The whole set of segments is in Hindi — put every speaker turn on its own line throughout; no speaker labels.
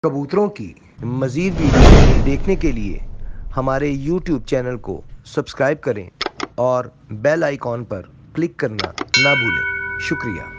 कबूतरों की मज़ीद वीडियो देखने के लिए हमारे YouTube चैनल को सब्सक्राइब करें और बेल आइकॉन पर क्लिक करना ना भूलें। शुक्रिया।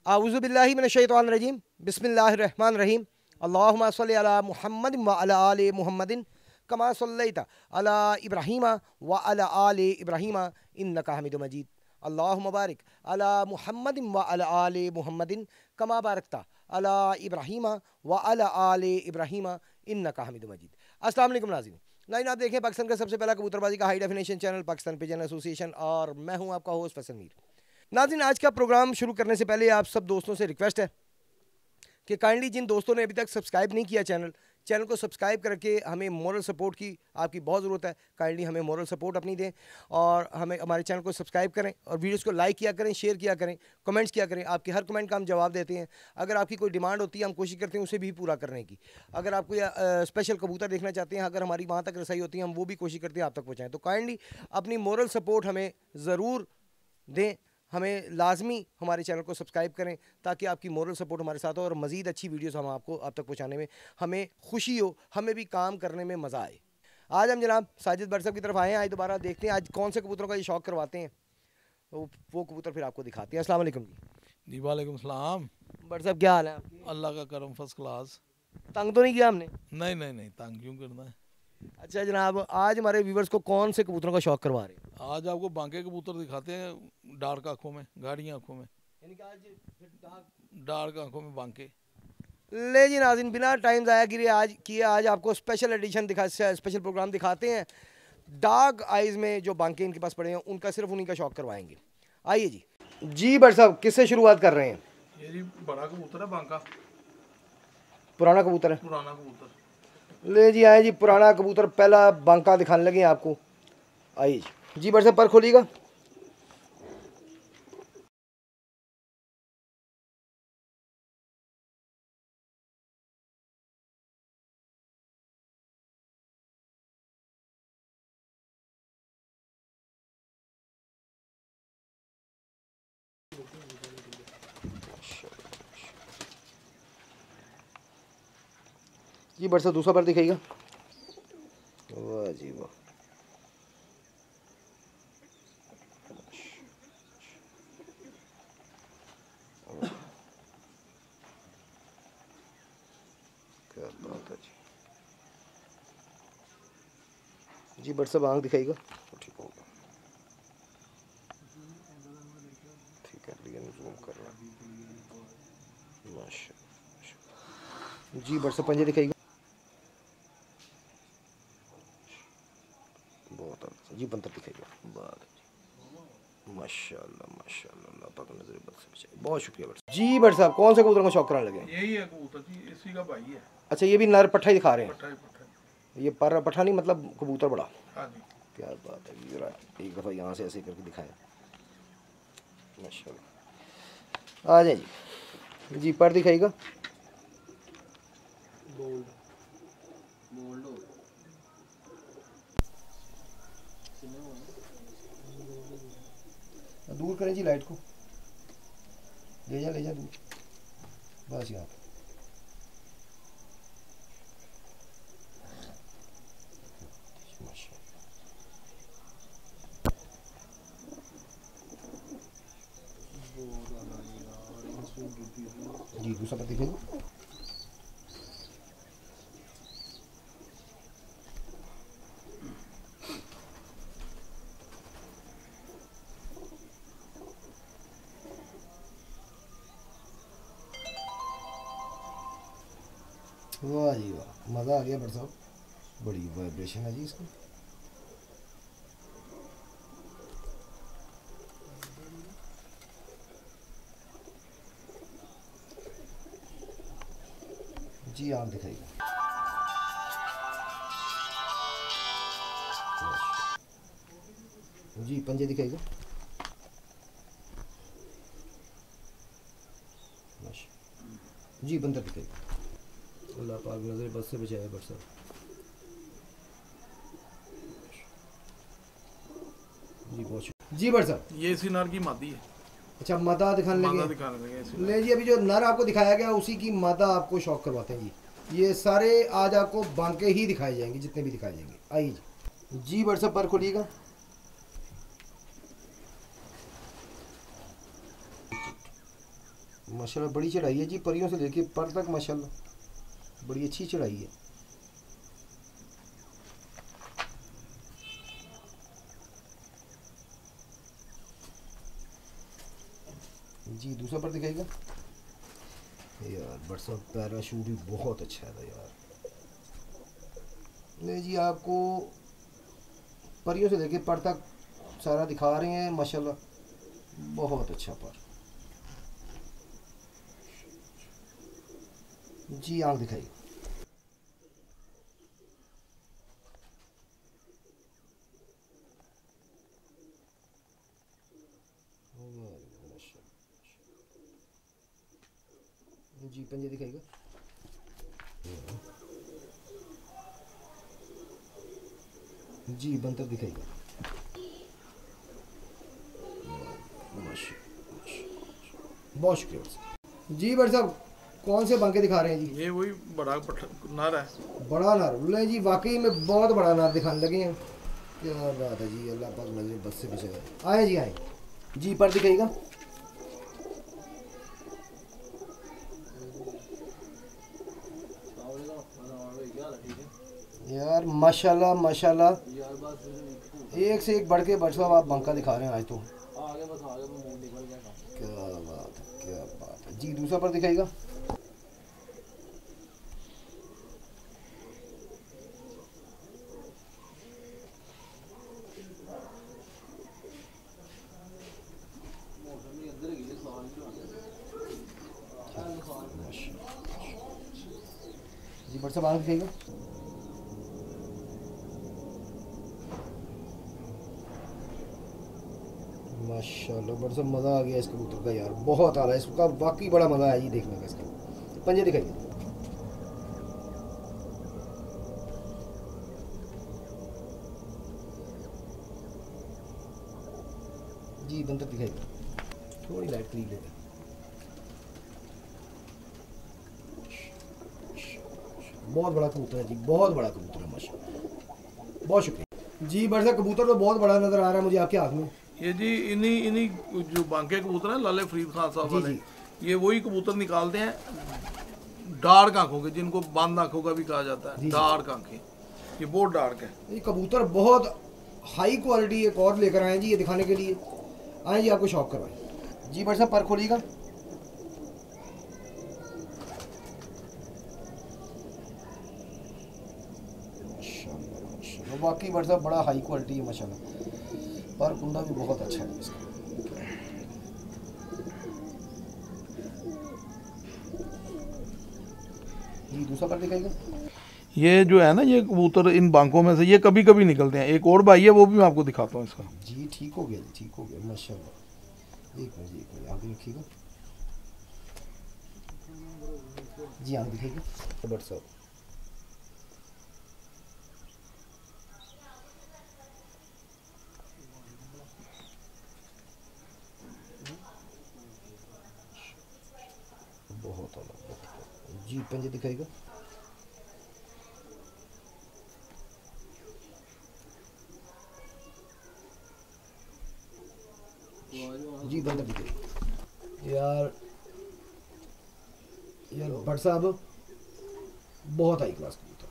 आऊज़ुबिल्लाहि मिनश्शैतानिर्रजीम बिस्मिल्लाहिर्रहमानिर्रहीम अल्लाहुम्मा सल्लि अला मुहम्मद व अला आलि मुहम्मदिन कमा सल्लैता अला इब्राहीम व अला आलि इब्राहीम इन्नका हमीदुम मजीद अल्लाहुम्मा बारिक अला मुहम्मद व अला आलि मुहम्मदिन कमा बारकता अला इब्राहीम व अला आलि इब्राहीम इन्नका हमीदुम मजीद। अस्सलाम वालेकुम नाज़रीन। आप देखें पाकिस्तान का सबसे पहला कबूतरबाजी का high definition channel Pakistan pigeon association और मैं हूं आपका होस्ट फैसल मीर। नाज़रीन, आज का प्रोग्राम शुरू करने से पहले आप सब दोस्तों से रिक्वेस्ट है कि काइंडली जिन दोस्तों ने अभी तक सब्सक्राइब नहीं किया चैनल को सब्सक्राइब करके हमें मोरल सपोर्ट की आपकी बहुत ज़रूरत है। काइंडली हमें मोरल सपोर्ट अपनी दें और हमारे चैनल को सब्सक्राइब करें और वीडियोस को लाइक किया करें, शेयर किया करें, कमेंट्स किया करें। आपके हर कमेंट का हम जवाब देते हैं। अगर आपकी कोई डिमांड होती है हम कोशिश करते हैं उसे भी पूरा करने की। अगर आप कोई स्पेशल कबूतर देखना चाहते हैं, अगर हमारी वहाँ तक रसाई होती है हम वो भी कोशिश करते हैं आप तक पहुँचाएँ। तो काइंडली अपनी मोरल सपोर्ट हमें ज़रूर दें। हमें लाजमी हमारे चैनल को सब्सक्राइब करें ताकि आपकी मोरल सपोर्ट हमारे साथ हो और मज़ीद अच्छी वीडियोस हम आपको आप तक पहुंचाने में हमें खुशी हो, हमें भी काम करने में मज़ा आए। आज हम जनाब साजिद भट्ट साहब की तरफ आए हैं। आज दोबारा देखते हैं आज कौन से कबूतरों का ये शौक़ करवाते हैं। वो कबूतर फिर आपको दिखाते हैं। अस्सलाम वालेकुम
जी वालेकुम सलाम।
भट्ट साहब, क्या हाल है आपके?
अल्लाह का करम फर्स्ट क्लास।
तंग तो नहीं किया हमने?
नहीं नहीं नहीं, तंग क्यों करना है।
अच्छा जनाब, आज हमारे व्यूवर्स को कौन से कबूतरों का शौक़ करवा रहे हैं?
आज आपको बांके कबूतर दिखाते हैं, डार्क आँखों में, गाढ़ी आँखों में,
यानी कि आज
डार्क आँखों में बांके।
ले जी नाज़रीन, बिना टाइम ज़ाया किए आज आपको स्पेशल एडिशन स्पेशल प्रोग्राम दिखाते हैं। डार्क आइज़ में जो बांके इनके पास पड़े हैं उनका सिर्फ उन्हीं का शौक़ करवाएंगे। आइए जी भट्ट साहब, किससे शुरुआत कर रहे हैं?
ये जी बड़ा कबूतर है बांका,
पुराना कबूतर है।
पुराना कबूतर।
ले जी आए जी, पुराना कबूतर पहला बांका दिखाने लगे आपको। आइए जी भट्ट साहब, पर खोलिएगा। जी भट्ट साहब, दूसरा पर दिखाइएगा। वाह जी वाह, क्या बात है जी। जी भट्ट साहब, आँख दिखाइएगा। ठीक हो गया, ठीक है, लेकिन जूम कर रहा है। माशाल्लाह। जी भट्ट साहब, पंजे दिखाइएगा। बहुत अच्छा जी, बंतर दिखाइएगा। बात माशाल्लाह माशाल्लाह, अल्लाह पाक नजर बद से बचाए। बहुत शुक्रिया भट्ट साहब। जी भट्ट साहब, कौन से कबूतर का शौक कराने लगे?
यही है कबूतर जी, इसी का भाई है।
अच्छा, ये भी नर पट्ठा ही दिखा रहे हैं?
पट्टा ही पट्टा ही।
ये पर पट्ठा नहीं, मतलब कबूतर बड़ा।
हाँ जी।
क्या बात है, जरा एक दफ़ा यहाँ से ऐसे करके दिखाएं। माशाल्लाह, आ जाए जी। पर दिखाइएगा। दूर करें जी लाइट को, ले जा दूर, बस यहाँ। जी दूसरा पर दिखाइए। वाह जी वाह, मज़ा आ गया बट साहब, बड़ी वाइब्रेशन है जी इसकी। जी आप दिखाइए। जी पंजे दिखाइएगा। जी बंदर दिखाइए। अल्लाह पाक नजर बस से बचाए बट साहब। जी बहुत शुक्रिया जी बट साहब।
ये इसी नर की मादी है।
अच्छा मादा दिखाने
मादा
लगे।
दिखाने लगे इसी
ले जी, अभी जो नर आपको दिखाया गया उसी की मादा आपको शौक करवाते हैं जी। ये सारे आज आपको बांके ही दिखाए जाएंगे, जितने भी दिखाए जाएंगे। आइए जी। जी बट साहब पर खोलिएगा। माशाल्लाह बड़ी चढ़ाई है जी, परियों से लेके पर तक माशाल्लाह बड़ी अच्छी चढ़ाई है। जी दूसरा पर दिखाएगा। यार बट साहब पैराशूट भी बहुत अच्छा है यार। नहीं जी, आपको परियों से लेके पर तक सारा दिखा रहे हैं माशाल्लाह, बहुत अच्छा पर। जी आँख दिखाइए। जी पंजे दिखाइएगा। जी बंतर दिखाइएगा। बहुत शुक्रिया जी। बट साहब कौन से बांके दिखा रहे हैं जी?
ये वही बड़ा नर है।
बड़ा नर बोले जी, वाकई में बहुत बड़ा नर दिखाने लगे हैं। क्या बात है जी, अल्लाह पाक नजर बस से बचाए। आए जी आए जी, पर दिखाइएगा। यार माशाल्लाह माशाल्लाह, एक से एक बढ़ के बट साहब आप बांका दिखा रहे हैं आज तो। क्या बात है, क्या बात है जी। दूसरा पर दिखाइएगा। जी बट साहब आगे दिखाइएगा। माशाल्लाह बड़ा सा मज़ा आ गया इस कबूतर का यार, बहुत आ रहा है इसका, वाकई बड़ा मज़ा आया जी देखने का इसका। पंजे दिखाइए। जी बंदर दिखाइए। थोड़ी लाइट क्लीन लेते। बहुत बड़ा कबूतर है जी, बहुत बड़ा कबूतर है माशाल्लाह। बहुत शुक्रिया जी। बट साहब कबूतर तो बहुत बड़ा नज़र आ रहा है मुझे आपके हाथ में।
ये जी इन्हीं इन्हीं जो बांके कबूतर हैं लाले फरीद खान साहब
जी,
वाले,
जी।
ये वही कबूतर निकालते हैं डार्क आंखों के, जिनको बंद आंखों का भी कहा जाता है। डार्क आंखें, ये बहुत डार्क है।
ये कबूतर बहुत हाई क्वालिटी एक और लेकर आए जी ये दिखाने के लिए। आए जी आपको शौक करवाएं। जी बट साहब पर खोलिएगा। वाकई बट साहब बड़ा हाई क्वालिटी है माशाल्लाह, पर कुंदा भी बहुत अच्छा है इसका। जी दूसरा पर दिखाइएगा।
ये जो है ना, ये कबूतर इन बांकों में से ये कभी कभी निकलते हैं। एक और भाई है, वो भी मैं आपको दिखाता हूँ इसका।
जी ठीक हो गया जी, ठीक हो गया माशाल्लाह। एक मिनट आगे रखिएगा। जी आगे दिखाइएगा बट साहब। बहुत अलग जी। पंजे दिखाइएगा। जी बंदर दिखाइए। यार यार बट साहब बहुत हाई क्लास कबूतर,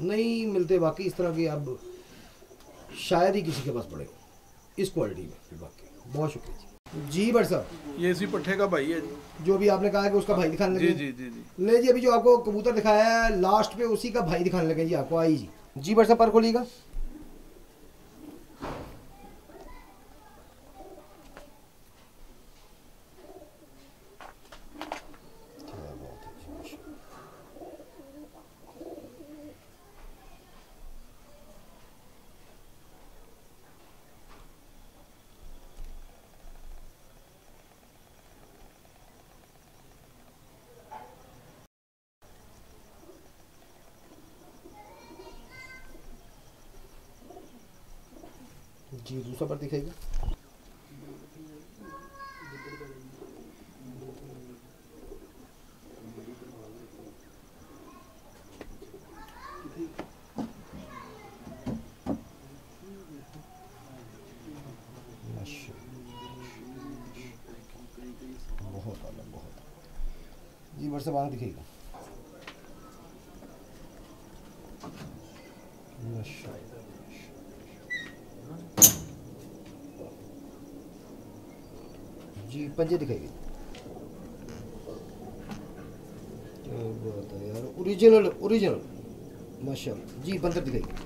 नहीं मिलते वाकई इस तरह के, अब शायद ही किसी के पास पड़े इस क्वालिटी में। वाकई बहुत शुक्रिया जी। जी बट साहब,
ये इसी पट्ठे का भाई है जी।
जो भी आपने कहा है कि उसका भाई दिखाने
जी
लगे।
जी जी जी।
ले जी, अभी जो आपको कबूतर दिखाया है लास्ट पे उसी का भाई दिखाने लगे जी आपको। आई जी जी बट साहब, पर खोलिएगा। जी दूसरा पर दिखाइएगा। बहुत अलग, बहुत जी बट साहब आगे दिखाइएगा। जी पंजे दिखाइए। क्या बात है यार, ओरिजिनल ओरिजिनल माशाल्लाह। जी बंदर दिखाइए।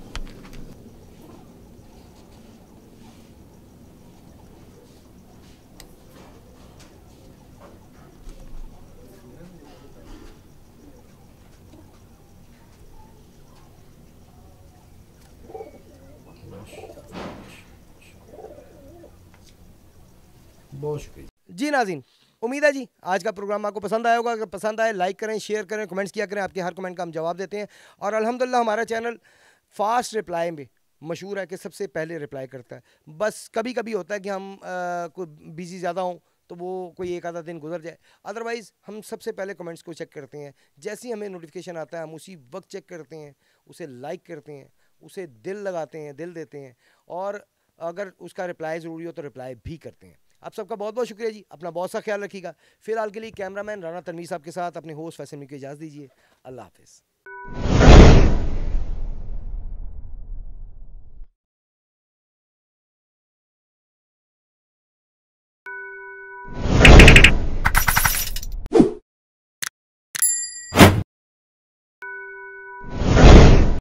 बहुत शुक्रिया जी नाज़रीन। उम्मीद है जी आज का प्रोग्राम आपको पसंद आया होगा। अगर पसंद आए लाइक करें, शेयर करें, कमेंट्स किया करें। आपके हर कमेंट का हम जवाब देते हैं। और अल्हम्दुलिल्लाह हमारा चैनल फास्ट रिप्लाई में मशहूर है कि सबसे पहले रिप्लाई करता है। बस कभी कभी होता है कि हम कोई बिज़ी ज़्यादा हों तो वो कोई एक आधा दिन गुजर जाए, अदरवाइज़ हम सबसे पहले कमेंट्स को चेक करते हैं। जैसे ही हमें नोटिफिकेशन आता है हम उसी वक्त चेक करते हैं, उसे लाइक करते हैं, उसे दिल लगाते हैं, दिल देते हैं, और अगर उसका रिप्लाई ज़रूरी हो तो रिप्लाई भी करते हैं। आप सबका बहुत बहुत शुक्रिया जी। अपना बहुत सा ख्याल रखिएगा। फिलहाल के लिए कैमरामैन राना तनवीर साहब के साथ अपने होस्ट फैसल की इजाज़त दीजिए। अल्लाह हाफिज़।